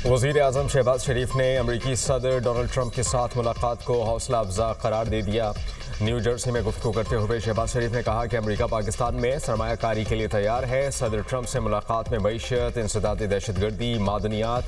वज़ीर आज़म शहबाज शरीफ ने अमरीकी सदर डोनाल्ड ट्रंप के साथ मुलाकात को हौसला अफजा करार दे दिया। न्यू जर्सी में गुफ्तगू करते हुए शहबाज शरीफ ने कहा कि अमेरिका पाकिस्तान में सरमायाकारी के लिए तैयार है। सदर ट्रंप से मुलाकात में मईशत, इंसदादी दहशतगर्दी, मादनियात,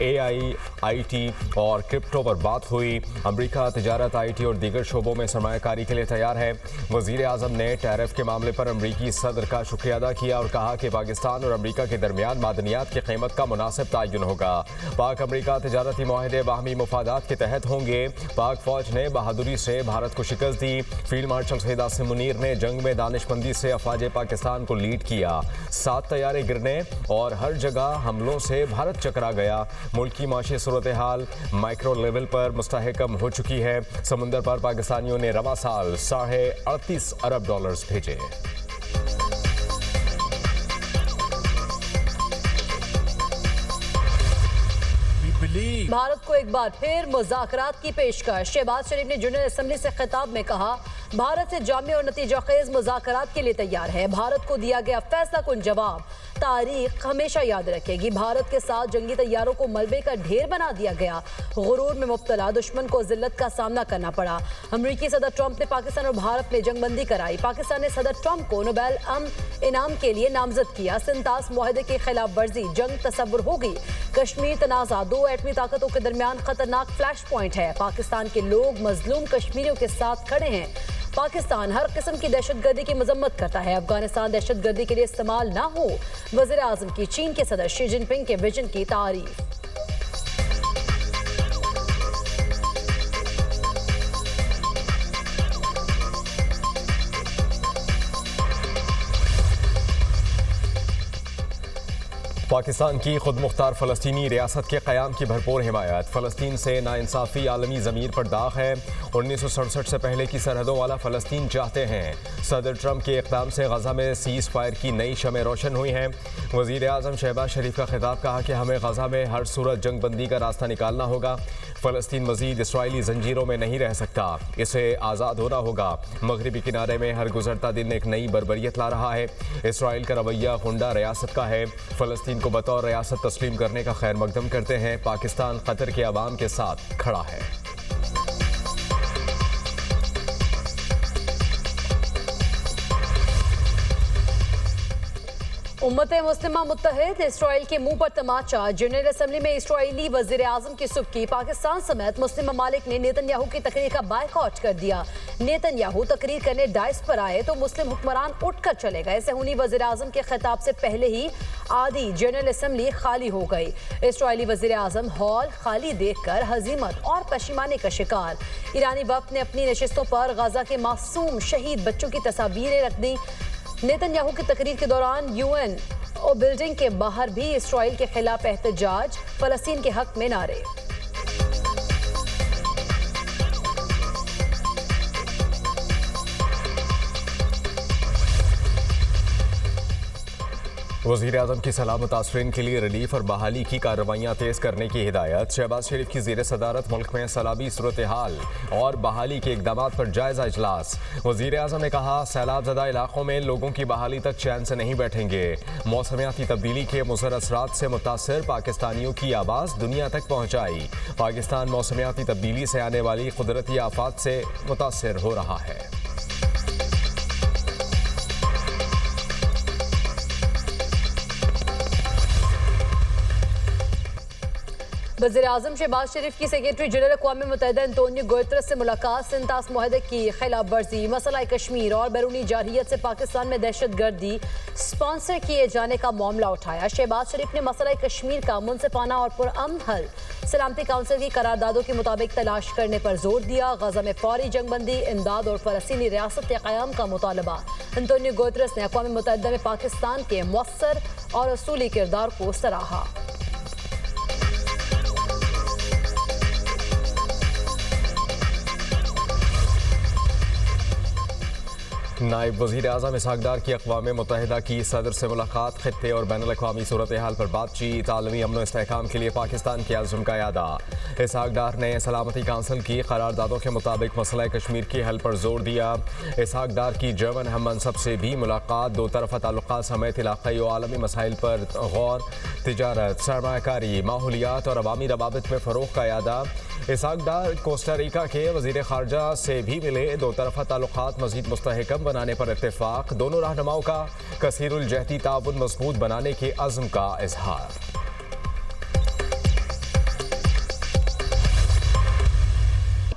AI, IT और क्रिप्टो पर बात हुई। अमेरिका तिजारत, IT और दीगर शोबों में सरमायाकारी के लिए तैयार है। वज़ीर आज़म ने टैरिफ के मामले पर अमरीकी सदर का शुक्रिया अदा किया और कहा कि पाकिस्तान और अमरीका के दरमियान मादनियात की कीमत का मुनासिब तयन होगा। पाक अमरीका तिजारती मुआहदे बाहमी मुफादात के तहत होंगे। पाक फौज ने बहादुरी से भारत को शिकस्त दी। फील्ड मार्शल सईद आसिम मुनीर ने जंग में दानिशमंदी से अफवाज पाकिस्तान को लीड किया। 7 तैयारे गिरने और हर जगह हमलों से भारत चकरा गया। मुल्क की माशी सूरत हाल माइक्रो लेवल पर मुस्तहकम हो चुकी है। समुंदर पर पाकिस्तानियों ने रवा साल $38.5 अरब भेजे। भारत को एक बार फिर मुज़ाकरात की पेशकश। शहबाज शरीफ ने जनरल असम्बली से खिताब में कहा, भारत से जामी और नतीजा खेज मुज़ाकरात के लिए तैयार है। भारत को दिया गया फैसला कुन जवाब तारीख हमेशा याद रखेगी। भारत के साथ जंगी तैयारों को मलबे का ढेर बना दिया गया। गुरूर में मुब्तला दुश्मन को जिल्लत का सामना करना पड़ा। अमरीकी सदर ट्रंप ने पाकिस्तान और भारत में जंगबंदी कराई। पाकिस्तान ने सदर ट्रंप को नोबेल इनाम के लिए नामजद किया। सिंतास मुआहदे की खिलाफ वर्जी जंग तस्वुर होगी। कश्मीर तनाज़ा 2 एटमी ताकतों के दरमियान खतरनाक फ्लैश पॉइंट है। पाकिस्तान के लोग मजलूम कश्मीरियों के साथ खड़े हैं। पाकिस्तान हर किस्म की दहशतगर्दी की मजम्मत करता है। अफगानिस्तान दहशतगर्दी के लिए इस्तेमाल ना हो। वज़ीर आज़म की चीन के सदर शी जिनपिंग के विजन की तारीफ। पाकिस्तान की खुद मुख्तार फ़लस्तीनी रियासत के क़याम की भरपूर हिमायत। फ़लस्तीन से नाइंसाफ़ी आलमी ज़मीर पर दाग है। 1967 से पहले की सरहदों वाला फ़लस्तीन चाहते हैं। सदर ट्रंप के इक़दाम से गज़ा में सीज़ फायर की नई शमें रोशन हुई हैं। वज़ीर आज़म शहबाज शरीफ का खिताब, कहा कि हमें गज़ा में हर सूरत जंग बंदी का रास्ता निकालना होगा। फ़लस्तीन मज़ीद इसराइली जंजीरों में नहीं रह सकता, इसे आज़ाद होना होगा। मगरबी किनारे में हर गुजरता दिन एक नई बर्बरियत ला रहा है। इसराइल का रवैया गुंडा रियासत का है। फ़लस्तीन को बतौर रियासत तस्लीम करने का खैर मकदम करते हैं। पाकिस्तान कतर के अवाम के साथ खड़ा है। उम्मत मुस्लिमा मुत्तहिद, इसराइल के मुंह पर तमाचा। जनरल असम्बली में इसराइली वज़ीर आज़म की सुबकी। पाकिस्तान समेत मुस्लिम ममालिक ने नेतन्याहू की तकरीर का बायकॉट कर दिया। नेतन्याहू तकरीर करने डाइस पर आए तो मुस्लिम हुक्मरान उठकर चले गए। सहूनी वज़ीर आज़म के खिताब से पहले ही आधी जनरल असम्बली खाली हो गई। इसराइली वज़ीर आज़म हॉल खाली देखकर हजीमत और पशिमाने का शिकार। ईरानी वफ़द ने अपनी नशिस्तों पर गजा के मासूम शहीद बच्चों की तस्वीरें रख दी। नेतन्याहू की तकरीर के दौरान UN बिल्डिंग के बाहर भी इसराइल के खिलाफ एहतजाज, फ़लस्तीन के हक में नारे। वज़ीर आज़म की सलाह मुतासरीन के लिए रिलीफ और बहाली की कार्रवाइयाँ तेज़ करने की हिदायत। शहबाज शरीफ की ज़ेर सदारत मुल्क में सैलाबी सूरत हाल और बहाली के इक़दाम पर जायज़ा इजलास। वज़ीर आज़म ने कहा, सैलाब ज़दा इलाकों में लोगों की बहाली तक चैन से नहीं बैठेंगे। मौसमियाती तब्दीली के मुज़र असरात से मुतासर पाकिस्तानियों की आवाज़ दुनिया तक पहुँचाई। पाकिस्तान मौसमियाती तब्दीली से आने वाली कुदरती आफात से मुतासर हो रहा है। वज़ीर आज़म शहबाज शरीफ की सेक्रेटरी जनरल अक़वाम मुत्तहिदा एंटोनियो गुतेरेस से मुलाकात। सिंतास मुआहदे की खिलाफ वर्जी, मसला कश्मीर और बैरूनी जारहियत से पाकिस्तान में दहशतगर्दी स्पॉन्सर किए जाने का मामला उठाया। शहबाज शरीफ ने मसला कश्मीर का मुनसिफाना और पुरअमन हल सलामती काउंसिल की करारदादों के मुताबिक तलाश करने पर जोर दिया। गजा में फौरी जंगबंदी, इमदाद और फ़लस्तीनी रियासत के क़याम का मुतालबा। एंटोनियो गुतेरेस ने अक़वाम मुत्तहिदा में पाकिस्तान के मौसर और असूली किरदार को सराहा। नायब वज़ीर आज़म इसहाक डार की अक़वाम मुत्तहिदा की सदर से मुलाकात, खित्ते और बैनुल अक़वामी सूरत हाल पर बातचीत, आलमी अमन व इस्तेहकाम के लिए पाकिस्तान के अज़्म का यादा। इसहाक डार ने सलामती काउंसिल की करारदादों के मुताबिक मसला कश्मीर की हल पर जोर दिया। इसहाक डार की जर्मन हम मनसब से भी मुलाकात, दो तरफ़ा ताल्लुकात समेत इलाक़ाई व आलमी मसाइल पर गौर, तिजारत, सरमायाकारी, माहौलियात और अवामी रवाबित में फ़रोग़ का यादा। इसहाक डार कोस्टा रिका के वज़ीर ख़ारजा से भी मिले, दो तरफ़ा ताल्लुकात मज़ीद मुस्तहकम बनाने पर इत्तेफ़ाक, दोनों रहनुमाओं का कसीरुल जहदी ताउन मज़बूत बनाने के अज़्म का इज़हार।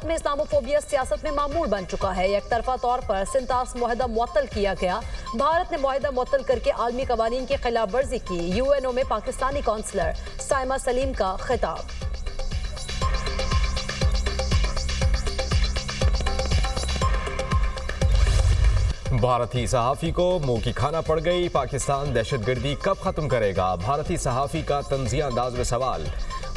में इस्लामोफोबिया सियासत में मामूल बन चुका है। एक तरफा तौर पर सिंतास मुआहदा मुअत्तल किया गया। भारत ने मुआहदा मुअत्तल करके आलमी कवानीन की खिलाफ वर्जी की। यूएनओ में पाकिस्तानी कौंसलर साइमा सलीम का खिताब। भारतीय सहाफ़ी को मुंह की खाना पड़ गई, पाकिस्तान दहशतगर्दी कब ख़त्म करेगा? भारतीय सहाफ़ी का तंज़िया अंदाज में सवाल।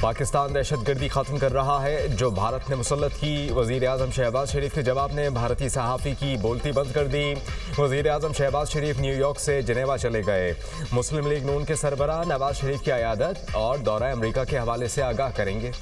पाकिस्तान दहशतगर्दी ख़त्म कर रहा है जो भारत ने मुसल्लत की। वज़ीर आज़म शहबाज शरीफ के जवाब ने भारतीय सहाफ़ी की बोलती बंद कर दी। वज़ीर आज़म शहबाज शरीफ न्यूयॉर्क से जनेवा चले गए। मुस्लिम लीग नून के सरबराह नवाज शरीफ की अयादत और दौरा अमरीका के हवाले से आगाह करेंगे।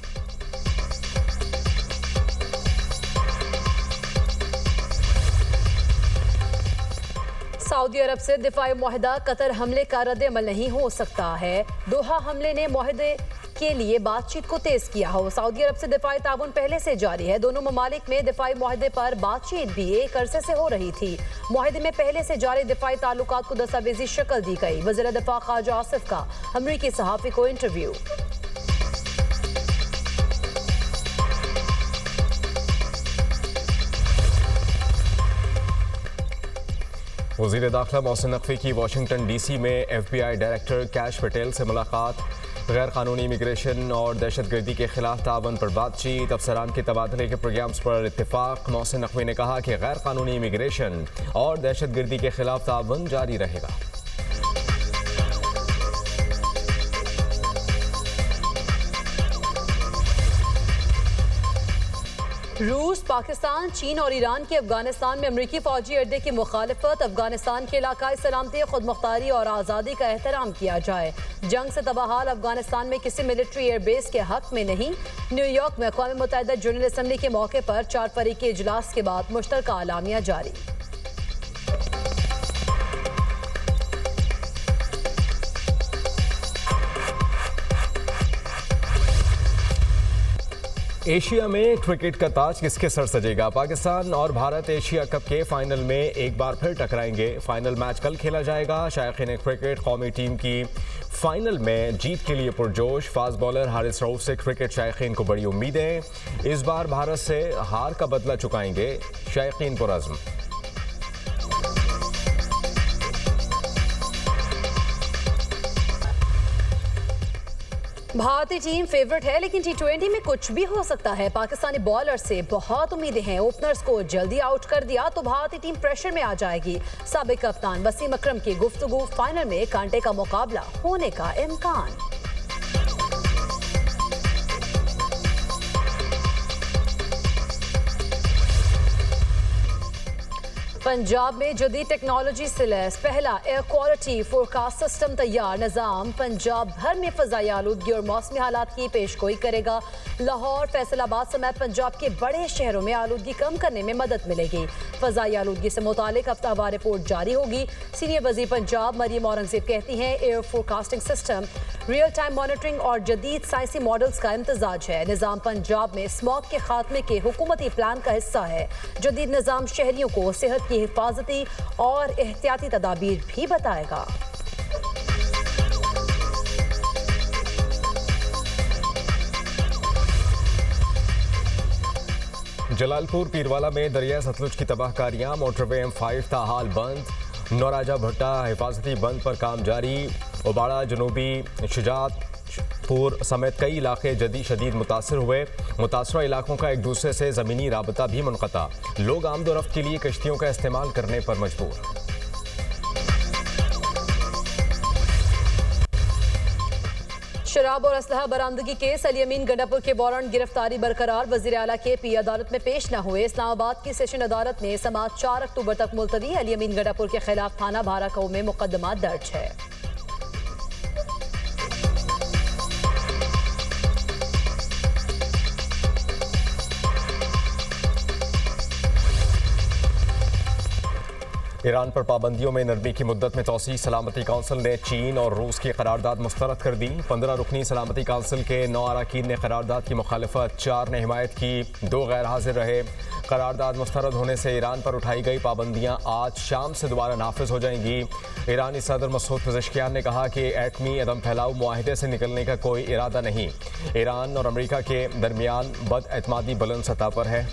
सऊदी अरब से दिफाई मुआहदा, कतर हमले का रद्द-ए-अमल नहीं हो सकता है। दोहा हमले ने मुआहदे के लिए बातचीत को तेज किया हो। सऊदी अरब से दिफाई ताउन पहले से जारी है। दोनों ममालिक में दिफाई मुआहदे पर बातचीत भी एक अरसे से हो रही थी। मुआहदे में पहले से जारी दिफाई ताल्लुकात को दस्तावेजी शक्ल दी गई। वज़ीर दिफा ख्वाजा आसिफ का अमरीकी सहाफ़ी को इंटरव्यू। वज़ीर दाखिला मोहसिन नकवी की वाशिंगटन डीसी में FBI डायरेक्टर कैश पटेल से मुलाकात, गैर कानूनी इमिग्रेशन और दहशतगर्दी के खिलाफ तावन पर बातचीत, अफसरान के तबादले के प्रोग्राम्स पर इत्तेफाक। मोहसिन नकवी ने कहा कि गैर कानूनी इमिग्रेशन और दहशतगर्दी के खिलाफ तावन जारी रहेगा। रूस, पाकिस्तान, चीन और ईरान की अफगानिस्तान में अमरीकी फौजी अड्डे की मुखालिफत। अफगानिस्तान के इलाकाई सलामती, खुद मुख्तारी और आज़ादी का एहतराम किया जाए। जंग से तबाहाल अफगानिस्तान में किसी मिलिट्री एयरबेस के हक में नहीं। न्यूयॉर्क में अक़वाम मुत्तहिदा जनरल असम्बली के मौके पर 4 फरीकी इजलास के बाद मुश्तरका आलामिया जारी। एशिया में क्रिकेट का ताज किसके सर सजेगा? पाकिस्तान और भारत एशिया कप के फाइनल में एक बार फिर टकराएंगे। फाइनल मैच कल खेला जाएगा। शायकीन क्रिकेट कौमी टीम की फाइनल में जीत के लिए पुरजोश। फास्ट बॉलर हारिस रऊफ से क्रिकेट शायकीन को बड़ी उम्मीदें। इस बार भारत से हार का बदला चुकाएंगे शायकीन पुरअज़्म। भारतीय टीम फेवरेट है, लेकिन T20 में कुछ भी हो सकता है। पाकिस्तानी बॉलर से बहुत उम्मीदें हैं। ओपनर्स को जल्दी आउट कर दिया तो भारतीय टीम प्रेशर में आ जाएगी। साबिक कप्तान वसीम अकरम की गुफ्तगू, फाइनल में कांटे का मुकाबला होने का इम्कान। पंजाब में जदीद टेक्नोलॉजी से लैस पहला एयर क्वालिटी फोरकास्ट सिस्टम तैयार। निज़ाम पंजाब भर में फ़ज़ाई आलूदगी और मौसमी हालात की पेशगोई करेगा। लाहौर, फैसलाबाद समेत पंजाब के बड़े शहरों में आलूदगी कम करने में मदद मिलेगी। फ़ज़ाई आलूदगी से मुतालिक हफ्तावार रिपोर्ट जारी होगी। सीनियर वज़ीर पंजाब मरियम औरंगज़ेब कहती हैं, air forecasting system real time monitoring और जदीद साइंसी मॉडल्स का इम्तजाज है। निज़ाम पंजाब में स्मॉग के खात्मे के हुकूमती प्लान का हिस्सा है। जदीद निज़ाम शहरियों को सेहत की हिफाजती और एहतियाती तदाबीर भी बताएगा। जलालपुर पीरवाला में दरिया सतलुज की तबाहकारियां, मोटरवे M5 ताहाल बंद। नौराजा भट्टा हिफाजती बंद पर काम जारी। उबाड़ा, जनूबी शुजातपुर समेत कई इलाके शदीद मुतासर हुए। मुतासरा इलाकों का एक दूसरे से ज़मीनी राबता भी मुनक़ता। लोग आमदोरफ्त के लिए कश्तियों का इस्तेमाल करने पर मजबूर। शराब और असलहा बरामदगी केस अली अमीन गंडापुर के वारंट गिरफ्तारी बरकरार। वजीर आला के पी अदालत में पेश न हुए। इस्लामाबाद की सेशन अदालत ने समाअत 4 अक्टूबर तक मुलतवी। अली अमीन गंडापुर के खिलाफ थाना भाराकाऊ में मुकदमा दर्ज है। ईरान पर पाबंदियों में नरमी की मुद्दत में तोसी। सलामती काउंसिल ने चीन और रूस की करारदाद मुस्तरद कर दी। 15 रुकनी सलामती काउंसिल के 9 अरकान ने करारदाद की मुखालफत, 4 ने हिमायत की, 2 गैर हाजिर रहे। करारदाद मुस्तरद होने से ईरान पर उठाई गई पाबंदियां आज शाम से दोबारा नाफिज हो जाएंगी। ईरानी सदर मसूद पज़ेश्कियान ने कहा कि एटमी अदम फैलाव मुआहिदे से निकलने का कोई इरादा नहीं। ईरान और अमरीका के दरमियान बदएतमादी बुलंद सतह पर है।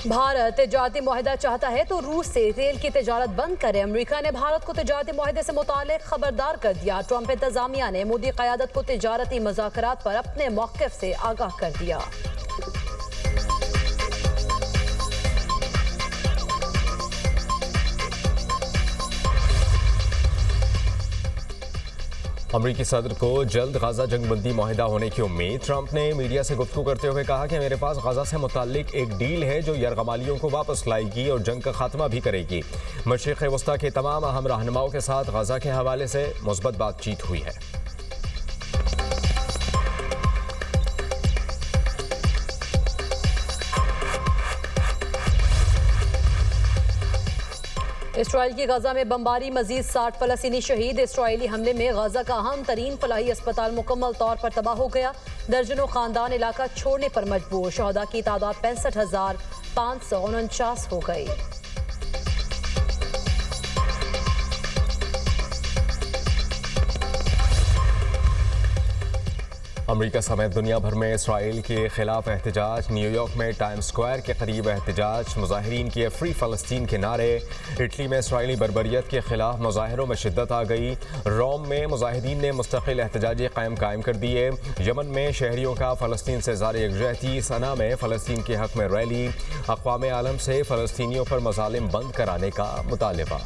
भारत तिजारती मुआहिदा चाहता है तो रूस से तेल की तिजारत बंद करे। अमेरिका ने भारत को तिजारती मुआहिदे से मुताल्लिक खबरदार कर दिया। ट्रंप इंतजामिया ने मोदी क़यादत को तिजारती मुज़ाकरात पर अपने मौक़िफ़ से आगाह कर दिया। अमरीकी सदर को जल्द गाजा जंगबंदी मुआहिदा होने की उम्मीद। ट्रंप ने मीडिया से गुफ्तगू करते हुए कहा कि मेरे पास गाजा से मुताल्लिक एक डील है जो यरगमालियों को वापस लाएगी और जंग का खात्मा भी करेगी। मशरिक़ वस्ता के तमाम अहम रहनुमाओं के साथ गाजा के हवाले से मुस्बत बातचीत हुई है। इसराइल की गजा में बमबारी, मजीद 60 फलस्तीनी शहीद। इसराइली हमले में गजा का अहम तरीन फलाही अस्पताल मुकम्मल तौर पर तबाह हो गया। दर्जनों खानदान इलाका छोड़ने पर मजबूर। शहदा की तादाद 65,549 हो गई। अमेरिका समेत दुनिया भर में इसराइल के खिलाफ एहतजाज। न्यूयॉर्क में टाइम स्क्वायर के करीब एहतजाज, मुजाहिरीन किए फ्री फ़लस्तीन के नारे। इटली में इसराइली बर्बरियत के खिलाफ मुजाहिरों में शिद्दत आ गई। रोम में मुजाहिदीन ने मुस्तकिल एहतजाजी कायम कर दिए। यमन में शहरियों का फ़लस्तीन से ज़ार यकजहती। सना में फ़लस्तीन के हक़ में रैली। अक़वाम आलम से फ़लस्तीनियों पर मज़ालिम बंद कराने का मुतालबा।